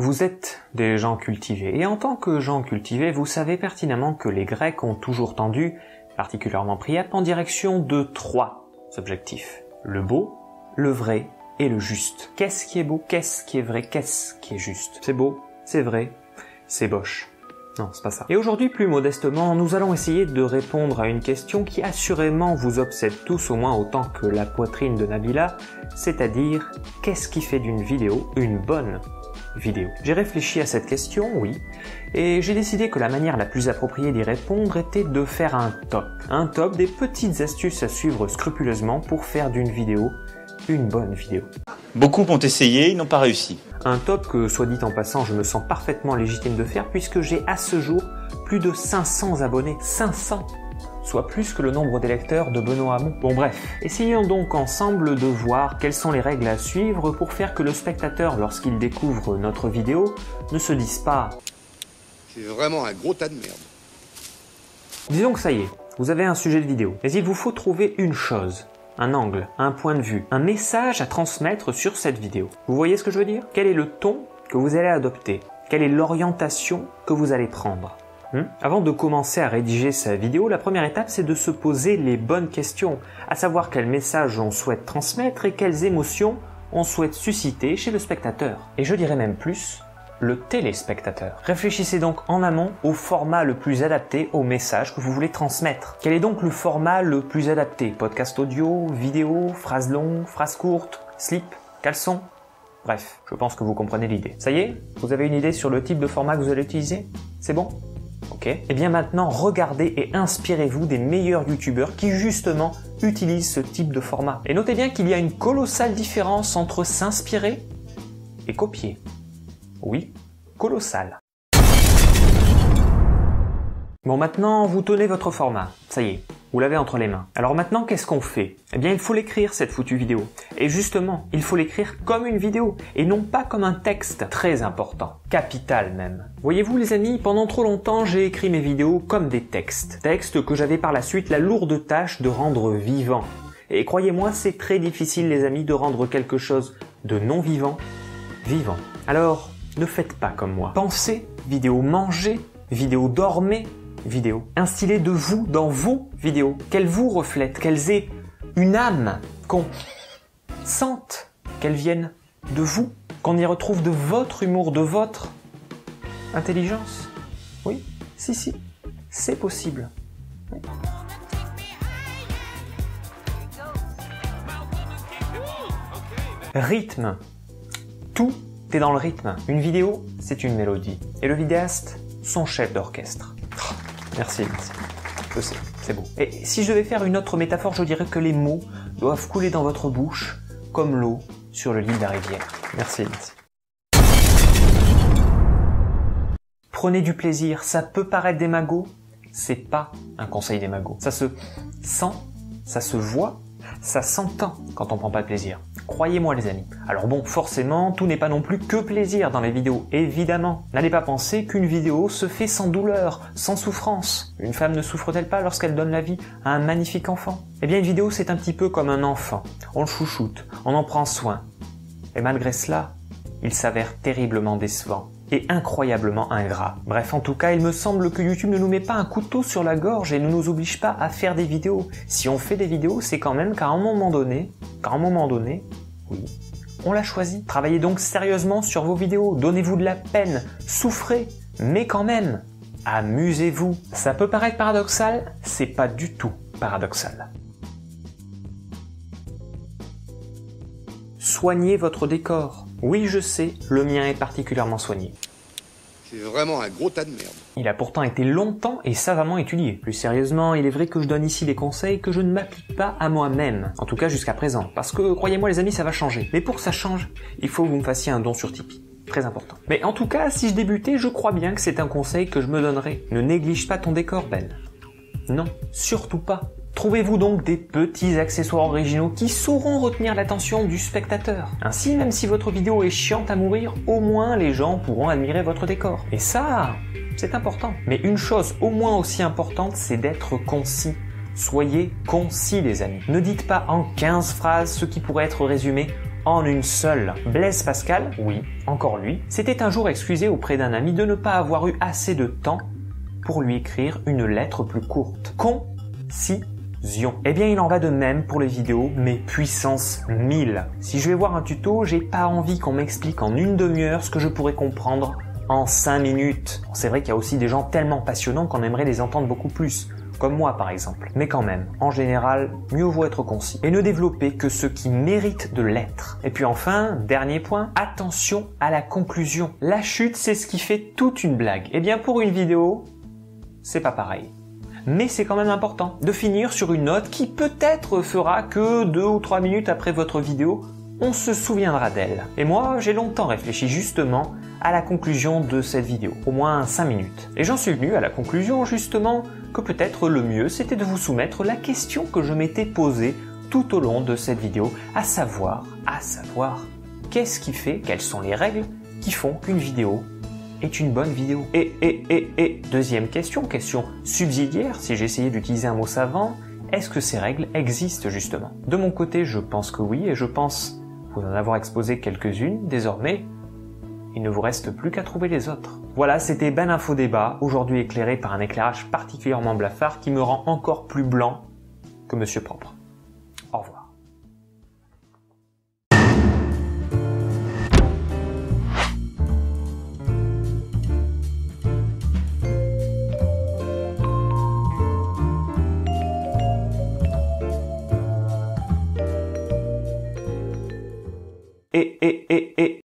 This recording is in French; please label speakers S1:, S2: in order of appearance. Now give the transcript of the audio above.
S1: Vous êtes des gens cultivés, et en tant que gens cultivés, vous savez pertinemment que les Grecs ont toujours tendu, particulièrement Priape, en direction de 3 objectifs. Le beau, le vrai et le juste. Qu'est-ce qui est beau? Qu'est-ce qui est vrai? Qu'est-ce qui est juste? C'est beau, c'est vrai, c'est boche. Non, c'est pas ça. Et aujourd'hui, plus modestement, nous allons essayer de répondre à une question qui assurément vous obsède tous au moins autant que la poitrine de Nabila, c'est-à-dire, qu'est-ce qui fait d'une vidéo une bonne vidéo? J'ai réfléchi à cette question, oui, et j'ai décidé que la manière la plus appropriée d'y répondre était de faire un top des petites astuces à suivre scrupuleusement pour faire d'une vidéo une bonne vidéo.
S2: Beaucoup ont essayé, ils n'ont pas réussi.
S1: Un top que, soit dit en passant, je me sens parfaitement légitime de faire puisque j'ai à ce jour plus de 500 abonnés. 500! Soit plus que le nombre d'électeurs de Benoît Hamon. Bon bref, essayons donc ensemble de voir quelles sont les règles à suivre pour faire que le spectateur, lorsqu'il découvre notre vidéo, ne se dise pas «
S3: C'est vraiment un gros tas de merde ».
S1: Disons que ça y est, vous avez un sujet de vidéo, mais il vous faut trouver une chose, un angle, un point de vue, un message à transmettre sur cette vidéo. Vous voyez ce que je veux dire? Quel est le ton que vous allez adopter? Quelle est l'orientation que vous allez prendre? Avant de commencer à rédiger sa vidéo, la première étape c'est de se poser les bonnes questions, à savoir quel message on souhaite transmettre et quelles émotions on souhaite susciter chez le spectateur. Et je dirais même plus, le téléspectateur. Réfléchissez donc en amont au format le plus adapté au message que vous voulez transmettre. Quel est donc le format le plus adapté? Podcast audio, vidéo, phrase longue, phrase courte, slip, caleçon? Bref, je pense que vous comprenez l'idée. Ça y est? Vous avez une idée sur le type de format que vous allez utiliser? C'est bon? Ok. Et bien maintenant, regardez et inspirez-vous des meilleurs youtubeurs qui justement utilisent ce type de format. Et notez bien qu'il y a une colossale différence entre s'inspirer et copier. Oui, colossal. Bon, maintenant, vous tenez votre format. Ça y est, vous l'avez entre les mains. Alors maintenant, qu'est-ce qu'on fait? Eh bien, il faut l'écrire, cette foutue vidéo. Et justement, il faut l'écrire comme une vidéo, et non pas comme un texte. Très important. Capital même. Voyez-vous, les amis, pendant trop longtemps, j'ai écrit mes vidéos comme des textes. Textes que j'avais par la suite la lourde tâche de rendre vivants. Et croyez-moi, c'est très difficile, les amis, de rendre quelque chose de non vivant, vivant. Alors, ne faites pas comme moi. Pensez vidéo, mangez vidéo, dormez vidéo. Instillez de vous dans vos vidéos. Qu'elles vous reflètent, qu'elles aient une âme, qu'on sente qu'elles viennent de vous, qu'on y retrouve de votre humour, de votre intelligence. Oui, si, c'est possible. Oui. Rythme. Tout est dans le rythme. Une vidéo, c'est une mélodie. Et le vidéaste, son chef d'orchestre. Merci. Je sais, c'est beau. Et si je devais faire une autre métaphore, je dirais que les mots doivent couler dans votre bouche comme l'eau sur le lit de la rivière. Merci. Prenez du plaisir. Ça peut paraître des magots, c'est pas un conseil des magots. Ça se sent, ça se voit, ça s'entend quand on prend pas de plaisir. Croyez-moi les amis. Alors bon, forcément, tout n'est pas non plus que plaisir dans les vidéos, évidemment. N'allez pas penser qu'une vidéo se fait sans douleur, sans souffrance. Une femme ne souffre-t-elle pas lorsqu'elle donne la vie à un magnifique enfant? Eh bien une vidéo c'est un petit peu comme un enfant. On le chouchoute, on en prend soin. Et malgré cela, il s'avère terriblement décevant et incroyablement ingrat. Bref, en tout cas, il me semble que YouTube ne nous met pas un couteau sur la gorge et ne nous oblige pas à faire des vidéos. Si on fait des vidéos, c'est quand même qu'à un moment donné, oui, on l'a choisi. Travaillez donc sérieusement sur vos vidéos, donnez-vous de la peine, souffrez, mais quand même, amusez-vous. Ça peut paraître paradoxal, c'est pas du tout paradoxal. Soignez votre décor. Oui, je sais, le mien est particulièrement soigné.
S3: C'est vraiment un gros tas de merde.
S1: Il a pourtant été longtemps et savamment étudié. Plus sérieusement, il est vrai que je donne ici des conseils que je ne m'applique pas à moi-même. En tout cas jusqu'à présent. Parce que, croyez-moi les amis, ça va changer. Mais pour que ça change, il faut que vous me fassiez un don sur Tipeee. Très important. Mais en tout cas, si je débutais, je crois bien que c'est un conseil que je me donnerais. Ne néglige pas ton décor, Ben. Non, surtout pas. Trouvez-vous donc des petits accessoires originaux qui sauront retenir l'attention du spectateur. Ainsi, même si votre vidéo est chiante à mourir, au moins les gens pourront admirer votre décor. Et ça, c'est important. Mais une chose au moins aussi importante, c'est d'être concis. Soyez concis les amis. Ne dites pas en 15 phrases ce qui pourrait être résumé en une seule. Blaise Pascal, oui, encore lui, s'était un jour excusé auprès d'un ami de ne pas avoir eu assez de temps pour lui écrire une lettre plus courte. Concision. Eh bien, il en va de même pour les vidéos, mais puissance 1000. Si je vais voir un tuto, j'ai pas envie qu'on m'explique en une demi-heure ce que je pourrais comprendre en 5 minutes. C'est vrai qu'il y a aussi des gens tellement passionnants qu'on aimerait les entendre beaucoup plus. Comme moi par exemple. Mais quand même, en général, mieux vaut être concis et ne développer que ce qui mérite de l'être. Et puis enfin, dernier point, attention à la conclusion. La chute, c'est ce qui fait toute une blague. Eh bien pour une vidéo, c'est pas pareil. Mais c'est quand même important de finir sur une note qui peut-être fera que 2 ou 3 minutes après votre vidéo, on se souviendra d'elle. Et moi, j'ai longtemps réfléchi justement à la conclusion de cette vidéo, au moins 5 minutes. Et j'en suis venu à la conclusion justement que peut-être le mieux c'était de vous soumettre la question que je m'étais posée tout au long de cette vidéo, à savoir, qu'est-ce qui fait, quelles sont les règles qui font qu'une vidéo est une bonne vidéo. Et deuxième question subsidiaire, si j'essayais d'utiliser un mot savant, est-ce que ces règles existent justement? De mon côté, je pense que oui, et je pense vous en avoir exposé quelques-unes. Désormais, il ne vous reste plus qu'à trouver les autres. Voilà, c'était Ben Info Débat, aujourd'hui éclairé par un éclairage particulièrement blafard qui me rend encore plus blanc que Monsieur Propre. Au revoir. Et